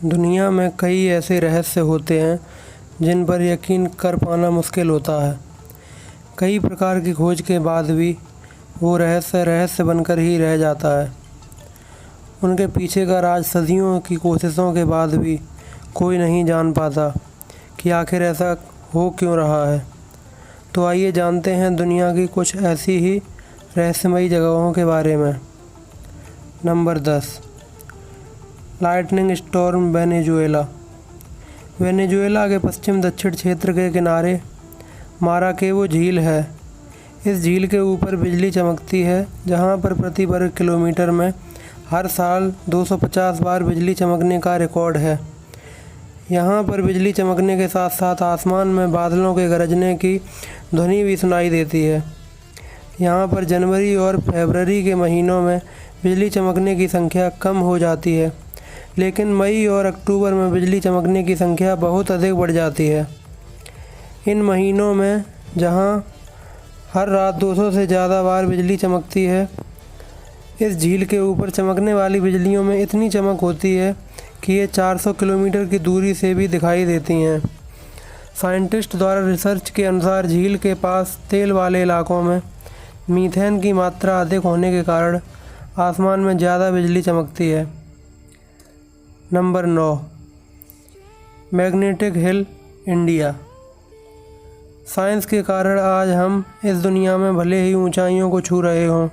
दुनिया में कई ऐसे रहस्य होते हैं जिन पर यकीन कर पाना मुश्किल होता है। कई प्रकार की खोज के बाद भी वो रहस्य रहस्य बनकर ही रह जाता है। उनके पीछे का राज सदियों की कोशिशों के बाद भी कोई नहीं जान पाता कि आखिर ऐसा हो क्यों रहा है। तो आइए जानते हैं दुनिया की कुछ ऐसी ही रहस्यमयी जगहों के बारे में। Number 10, lightning storm Venezuela. Venezuela के पश्चिम दक्षिण क्षेत्र के किनारे माराकेबो झील है। इस झील के ऊपर बिजली चमकती है, जहां पर प्रति वर्ग किलोमीटर में हर साल 250 बार बिजली चमकने का रिकॉर्ड है। यहाँ पर बिजली चमकने के साथ साथ आसमान में बादलों के गरजने की ध्वनि भी सुनाई देती है। यहाँ पर जनवरी और फरवरी के महीनों में बिजली चमकने की संख्या कम हो जाती है, लेकिन मई और अक्टूबर में बिजली चमकने की संख्या बहुत अधिक बढ़ जाती है। इन महीनों में जहाँ हर रात 200 से ज़्यादा बार बिजली चमकती है, इस झील के ऊपर चमकने वाली बिजलियों में इतनी चमक होती है कि ये 400 किलोमीटर की दूरी से भी दिखाई देती हैं। साइंटिस्ट द्वारा रिसर्च के अनुसार झील के पास तेल वाले इलाकों में मीथेन की मात्रा अधिक होने के कारण आसमान में ज़्यादा बिजली चमकती है। Number 9, magnetic hill, India. Science के कारण आज हम इस दुनिया में भले ही ऊंचाइयों को छू रहे हों,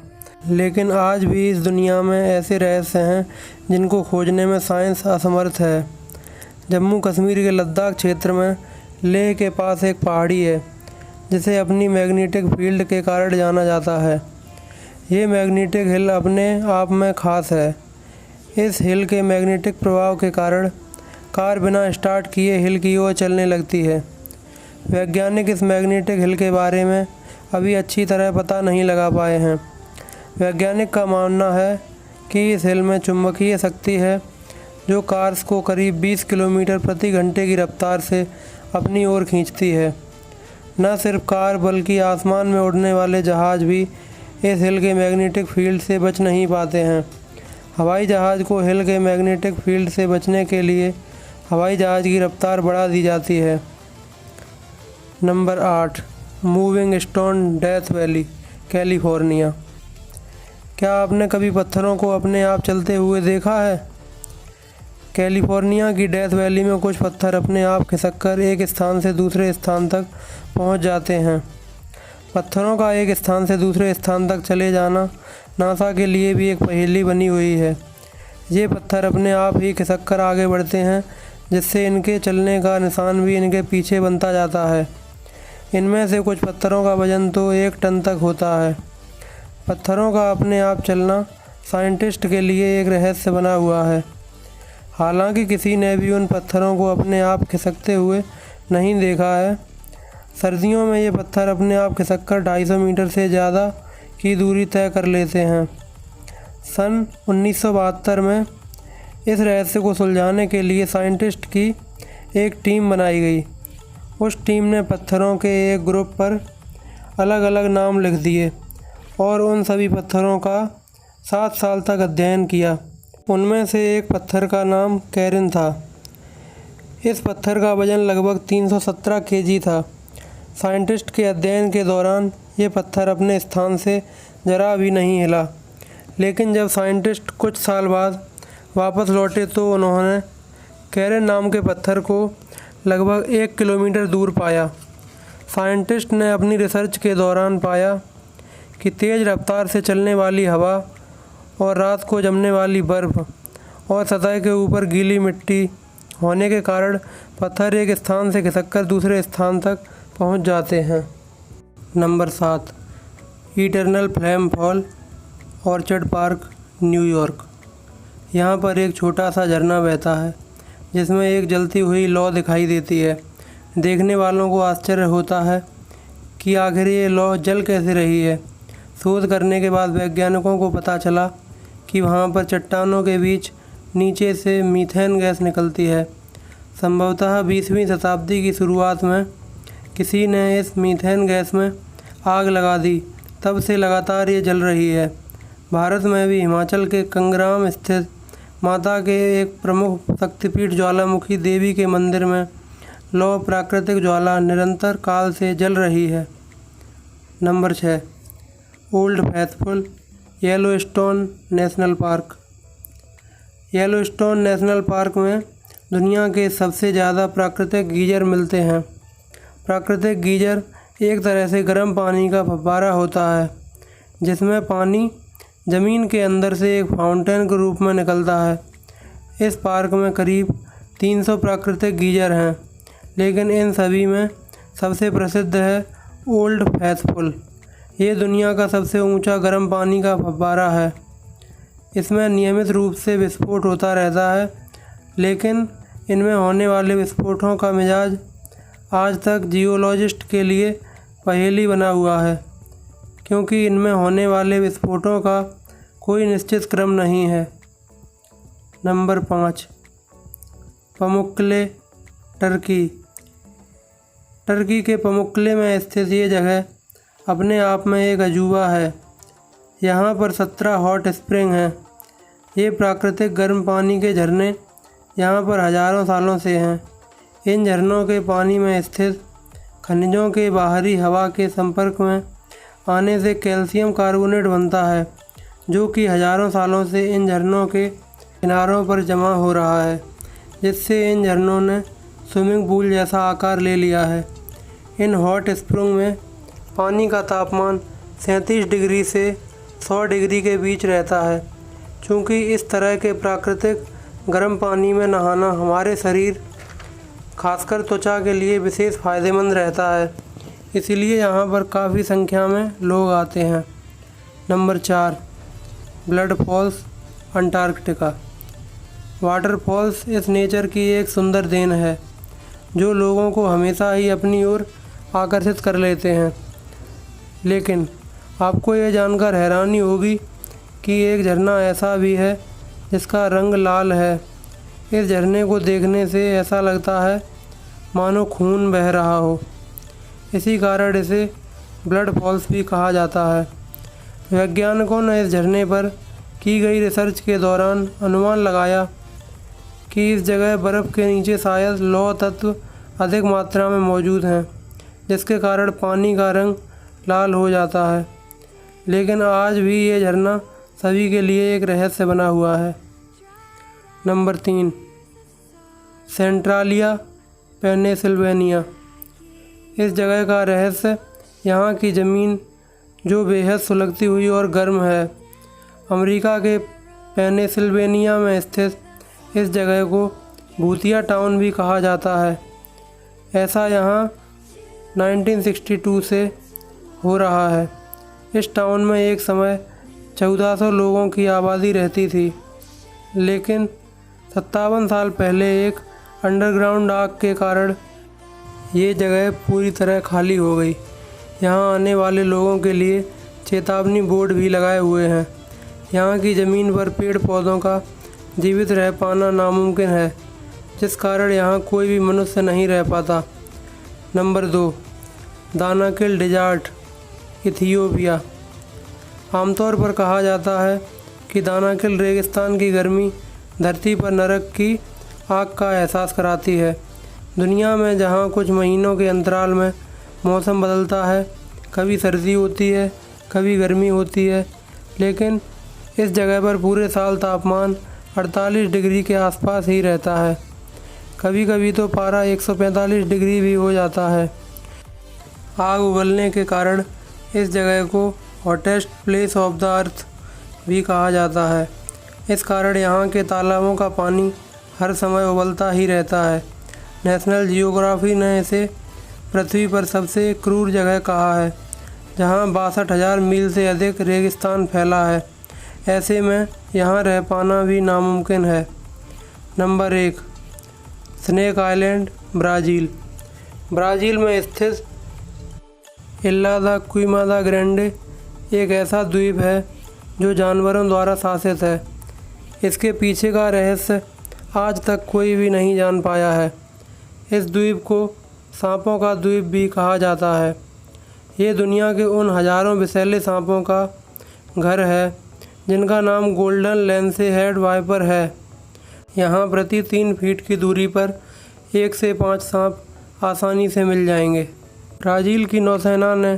लेकिन आज भी इस दुनिया में ऐसे रहस्य हैं जिनको खोजने में साइंस असमर्थ है। जम्मू कश्मीर के लद्दाख क्षेत्र में लेह के पास एक पहाड़ी है जिसे अपनी मैग्नेटिक फील्ड के कारण जाना जाता है। ये मैग्नेटिक हिल अपने आप में खास है। इस हिल के मैग्नेटिक प्रभाव के कारण कार बिना स्टार्ट किए हिल की ओर चलने लगती है। वैज्ञानिक इस मैग्नेटिक हिल के बारे में अभी अच्छी तरह पता नहीं लगा पाए हैं। वैज्ञानिक का मानना है कि इस हिल में चुंबकीय शक्ति है जो कार्स को करीब 20 किलोमीटर प्रति घंटे की रफ्तार से अपनी ओर खींचती है। न सिर्फ कार बल्कि आसमान में उड़ने वाले जहाज़ भी इस हिल के मैग्नेटिक फील्ड से बच नहीं पाते हैं। हवाई जहाज़ को हिल के मैग्नेटिक फील्ड से बचने के लिए हवाई जहाज़ की रफ्तार बढ़ा दी जाती है। Number 8, moving stone death valley, California. क्या आपने कभी पत्थरों को अपने आप चलते हुए देखा है? कैलिफोर्निया की डेथ वैली में कुछ पत्थर अपने आप खिसककर एक स्थान से दूसरे स्थान तक पहुंच जाते हैं। पत्थरों का एक स्थान से दूसरे स्थान तक चले जाना नासा के लिए भी एक पहेली बनी हुई है। ये पत्थर अपने आप ही खिसककर आगे बढ़ते हैं, जिससे इनके चलने का निशान भी इनके पीछे बनता जाता है। इनमें से कुछ पत्थरों का वजन तो 1 टन तक होता है। पत्थरों का अपने आप चलना साइंटिस्ट के लिए एक रहस्य बना हुआ है। हालांकि किसी ने भी उन पत्थरों को अपने आप खिसकते हुए नहीं देखा है। सर्दियों में ये पत्थर अपने आप खिसककर 250 मीटर से ज़्यादा की दूरी तय कर लेते हैं। सन 1972 में इस रहस्य को सुलझाने के लिए साइंटिस्ट की एक टीम बनाई गई। उस टीम ने पत्थरों के एक ग्रुप पर अलग अलग नाम लिख दिए और उन सभी पत्थरों का 7 साल तक अध्ययन किया। उनमें से एक पत्थर का नाम कैरिन था। इस पत्थर का वजन लगभग 317 केजी था। साइंटिस्ट के अध्ययन के दौरान ये पत्थर अपने स्थान से ज़रा भी नहीं हिला, लेकिन जब साइंटिस्ट कुछ साल बाद वापस लौटे तो उन्होंने कैरिन नाम के पत्थर को लगभग 1 किलोमीटर दूर पाया। साइंटिस्ट ने अपनी रिसर्च के दौरान पाया कि तेज़ रफ्तार से चलने वाली हवा और रात को जमने वाली बर्फ़ और सतह के ऊपर गीली मिट्टी होने के कारण पत्थर एक स्थान से खिसककर दूसरे स्थान तक पहुंच जाते हैं। Number 7, eternal flame fall, orchard park, New York. यहाँ पर एक छोटा सा झरना बहता है जिसमें एक जलती हुई लौ दिखाई देती है। देखने वालों को आश्चर्य होता है कि आखिर ये लौ जल कैसे रही है। शोध करने के बाद वैज्ञानिकों को पता चला कि वहाँ पर चट्टानों के बीच नीचे से मीथेन गैस निकलती है। संभवतः 20वीं शताब्दी की शुरुआत में किसी ने इस मीथेन गैस में आग लगा दी, तब से लगातार ये जल रही है। भारत में भी हिमाचल के कंगराम स्थित माता के एक प्रमुख शक्तिपीठ ज्वालामुखी देवी के मंदिर में लौ प्राकृतिक ज्वाला निरंतर काल से जल रही है। Number 6, old faithful Yellowstone national park. Yellowstone national park में दुनिया के सबसे ज़्यादा प्राकृतिक गीजर मिलते हैं। प्राकृतिक गीजर एक तरह से गर्म पानी का फव्वारा होता है जिसमें पानी ज़मीन के अंदर से एक फाउंटेन के रूप में निकलता है। इस पार्क में करीब 300 प्राकृतिक गीजर हैं, लेकिन इन सभी में सबसे प्रसिद्ध है ओल्ड फैथफुल। ये दुनिया का सबसे ऊंचा गर्म पानी का फव्वारा है। इसमें नियमित रूप से विस्फोट होता रहता है, लेकिन इनमें होने वाले विस्फोटों का मिजाज आज तक जियोलॉजिस्ट के लिए पहेली बना हुआ है, क्योंकि इनमें होने वाले विस्फोटों का कोई निश्चित क्रम नहीं है। Number 5, पमुक्कले Turkey. टर्की के पमुक्कले में स्थित ये जगह अपने आप में एक अजूबा है। यहाँ पर 17 हॉट स्प्रिंग हैं। ये प्राकृतिक गर्म पानी के झरने यहाँ पर हज़ारों सालों से हैं। इन झरनों के पानी में स्थित खनिजों के बाहरी हवा के संपर्क में आने से कैल्शियम कार्बोनेट बनता है, जो कि हज़ारों सालों से इन झरनों के किनारों पर जमा हो रहा है, जिससे इन झरनों ने स्विमिंग पूल जैसा आकार ले लिया है। इन हॉट स्प्रिंग में पानी का तापमान 37 डिग्री से 100 डिग्री के बीच रहता है। चूँकि इस तरह के प्राकृतिक गर्म पानी में नहाना हमारे शरीर, खासकर त्वचा के लिए विशेष फ़ायदेमंद रहता है, इसलिए यहाँ पर काफ़ी संख्या में लोग आते हैं। Number 4, Blood Falls Antarctica. Waterfalls इस नेचर की एक सुंदर देन है जो लोगों को हमेशा ही अपनी ओर आकर्षित कर लेते हैं। लेकिन आपको यह जानकर हैरानी होगी कि एक झरना ऐसा भी है जिसका रंग लाल है। इस झरने को देखने से ऐसा लगता है मानो खून बह रहा हो। इसी कारण इसे ब्लड फॉल्स भी कहा जाता है। वैज्ञानिकों ने इस झरने पर की गई रिसर्च के दौरान अनुमान लगाया कि इस जगह बर्फ़ के नीचे शायद लौह तत्व अधिक मात्रा में मौजूद हैं, जिसके कारण पानी का रंग लाल हो जाता है। लेकिन आज भी ये झरना सभी के लिए एक रहस्य बना हुआ है। Number 3, Centralia Pennsylvania. इस जगह का रहस्य यहाँ की ज़मीन जो बेहद सुलगती हुई और गर्म है। अमेरिका के पेनिसिल्वेनिया में स्थित इस जगह को भूतिया टाउन भी कहा जाता है। ऐसा यहाँ 1962 से हो रहा है। इस टाउन में एक समय 1400 लोगों की आबादी रहती थी, लेकिन 57 साल पहले एक अंडरग्राउंड आग के कारण ये जगह पूरी तरह खाली हो गई। यहाँ आने वाले लोगों के लिए चेतावनी बोर्ड भी लगाए हुए हैं। यहाँ की ज़मीन पर पेड़ पौधों का जीवित रह पाना नामुमकिन है, जिस कारण यहाँ कोई भी मनुष्य नहीं रह पाता। Number 2, Danakil desert, Ethiopia. आमतौर पर कहा जाता है कि दानाकिल रेगिस्तान की गर्मी धरती पर नरक की आग का एहसास कराती है। दुनिया में जहाँ कुछ महीनों के अंतराल में मौसम बदलता है, कभी सर्दी होती है, कभी गर्मी होती है, लेकिन इस जगह पर पूरे साल तापमान 48 डिग्री के आसपास ही रहता है। कभी कभी तो पारा 145 डिग्री भी हो जाता है। आग उगलने के कारण इस जगह को hottest place of the earth भी कहा जाता है। इस कारण यहाँ के तालाबों का पानी हर समय उबलता ही रहता है। नेशनल जियोग्राफी ने इसे पृथ्वी पर सबसे क्रूर जगह कहा है, जहाँ 62,000 मील से अधिक रेगिस्तान फैला है। ऐसे में यहाँ रह पाना भी नामुमकिन है। Number 1, snake island, Brazil. Brazil में स्थित इल्हा दा क्विमादा ग्रैंडे एक ऐसा द्वीप है जो जानवरों द्वारा शासित है। इसके पीछे का रहस्य आज तक कोई भी नहीं जान पाया है। इस द्वीप को सांपों का द्वीप भी कहा जाता है। ये दुनिया के उन हज़ारों विषैले सांपों का घर है जिनका नाम गोल्डन लैंसेहेड वाइपर है। यहाँ प्रति 3 फीट की दूरी पर 1 से 5 सांप आसानी से मिल जाएंगे। ब्राज़ील की नौसेना ने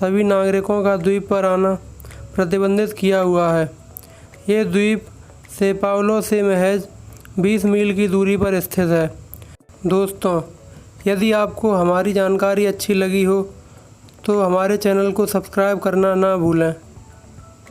सभी नागरिकों का द्वीप पर आना प्रतिबंधित किया हुआ है। ये द्वीप सो पाउलो से महज 20 मील की दूरी पर स्थित है। दोस्तों, यदि आपको हमारी जानकारी अच्छी लगी हो तो हमारे चैनल को सब्सक्राइब करना ना भूलें।